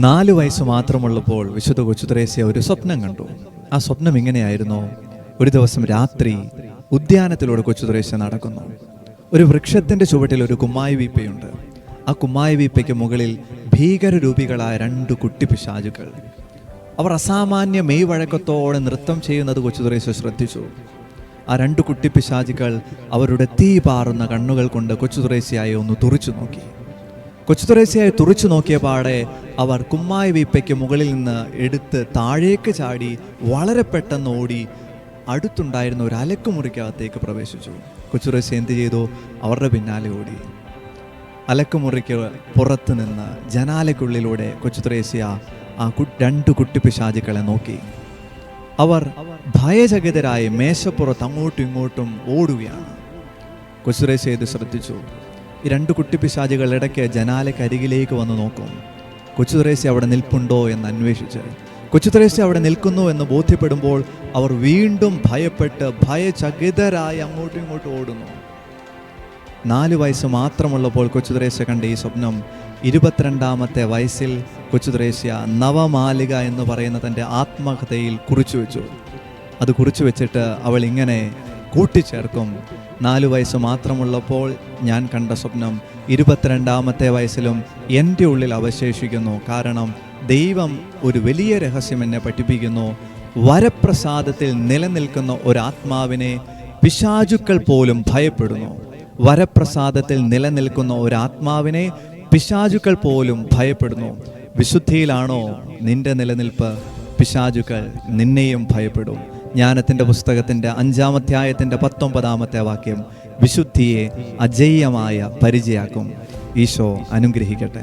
4 വയസ്സ് മാത്രമുള്ളപ്പോൾ വിശുദ്ധ കൊച്ചുത്രേസ്യ ഒരു സ്വപ്നം കണ്ടു. ആ സ്വപ്നം ഇങ്ങനെയായിരുന്നു. ഒരു ദിവസം രാത്രി ഉദ്യാനത്തിലൂടെ കൊച്ചുത്രേസ്യ നടക്കുന്നു. ഒരു വൃക്ഷത്തിൻ്റെ ചുവട്ടിൽ ഒരു കുമ്മായി വീപ്പയുണ്ട്. ആ കുമ്മായി വീപ്പയ്ക്ക് മുകളിൽ ഭീകരരൂപികളായ 2 കുട്ടി പിശാചുകൾ. അവർ അസാമാന്യ മെയ് വഴക്കത്തോടെ നൃത്തം ചെയ്യുന്നത് കൊച്ചുത്രേസ്യ ശ്രദ്ധിച്ചു. ആ 2 കുട്ടി പിശാചുകൾ അവരുടെ തീ പാറുന്ന കണ്ണുകൾ കൊണ്ട് കൊച്ചുത്രേസ്യയെ ഒന്ന് തുറിച്ചു നോക്കി. കൊച്ചുത്രേസ്യയെ തുറിച്ചു നോക്കിയ പാടെ അവർ കുമ്മായി വീപ്പയ്ക്ക് മുകളിൽ നിന്ന് എടുത്ത് താഴേക്ക് ചാടി വളരെ പെട്ടെന്ന് ഓടി അടുത്തുണ്ടായിരുന്ന ഒരു അലക്കുമുറിക്കകത്തേക്ക് പ്രവേശിച്ചു. കൊച്ചുത്രേസ്യ എന്ത് ചെയ്തു? അവരുടെ പിന്നാലെ ഓടി. അലക്കുമുറിക്ക് പുറത്ത് നിന്ന് ജനാലയ്ക്കുള്ളിലൂടെ കൊച്ചുത്രേസ്യ ആ 2 കുട്ടി പിശാചുക്കളെ നോക്കി. അവർ ഭയചകിതരായി മേശപ്പുറത്ത് അങ്ങോട്ടും ഇങ്ങോട്ടും ഓടുകയാണ്. കൊച്ചുത്രേസ്യ ഇത് ശ്രദ്ധിച്ചു. ഈ 2 കുട്ടി പിശാചുകൾ ഇടയ്ക്ക് ജനാലക്കരികിലേക്ക് വന്ന് നോക്കും. കൊച്ചുത്രേസ്യ അവിടെ നിൽപ്പുണ്ടോ എന്ന് അന്വേഷിച്ച് കൊച്ചുത്രേസ്യ അവിടെ നിൽക്കുന്നു എന്ന് ബോധ്യപ്പെടുമ്പോൾ അവർ വീണ്ടും ഭയപ്പെട്ട് ഭയചകിതരായി അങ്ങോട്ടും ഇങ്ങോട്ടും ഓടുന്നു. 4 വയസ്സ് മാത്രമുള്ളപ്പോൾ കൊച്ചുത്രേസ്യ കണ്ട ഈ സ്വപ്നം 22ാമത്തെ വയസ്സിൽ കൊച്ചുത്രേസ്യ നവമാലിക എന്ന് പറയുന്ന തൻ്റെ ആത്മകഥയിൽ കുറിച്ചു വെച്ചു. അത് കുറിച്ചു വെച്ചിട്ട് അവൾ ഇങ്ങനെ കൂട്ടിച്ചേർക്കും: 4 വയസ്സ് മാത്രമുള്ളപ്പോൾ ഞാൻ കണ്ട സ്വപ്നം 22ാമത്തെ വയസ്സിലും എൻ്റെ ഉള്ളിൽ അവശേഷിക്കുന്നു. കാരണം ദൈവം ഒരു വലിയ രഹസ്യം എന്നെ പഠിപ്പിക്കുന്നു. വരപ്രസാദത്തിൽ നിലനിൽക്കുന്ന ഒരാത്മാവിനെ പിശാചുക്കൾ പോലും ഭയപ്പെടുന്നു. വരപ്രസാദത്തിൽ നിലനിൽക്കുന്ന ഒരാത്മാവിനെ പിശാചുക്കൾ പോലും ഭയപ്പെടുന്നു. വിശുദ്ധിയിലാണോ നിന്റെ നിലനിൽപ്പ്? പിശാചുക്കൾ നിന്നെയും ഭയപ്പെടും. ജ്ഞാനത്തിൻ്റെ പുസ്തകത്തിൻ്റെ 5-ാം അധ്യായത്തിൻ്റെ 19ാമത്തെ വാക്യം വിശുദ്ധിയെ അജയ്യമായ പരിചയാക്കും. ഈശോ അനുഗ്രഹിക്കട്ടെ.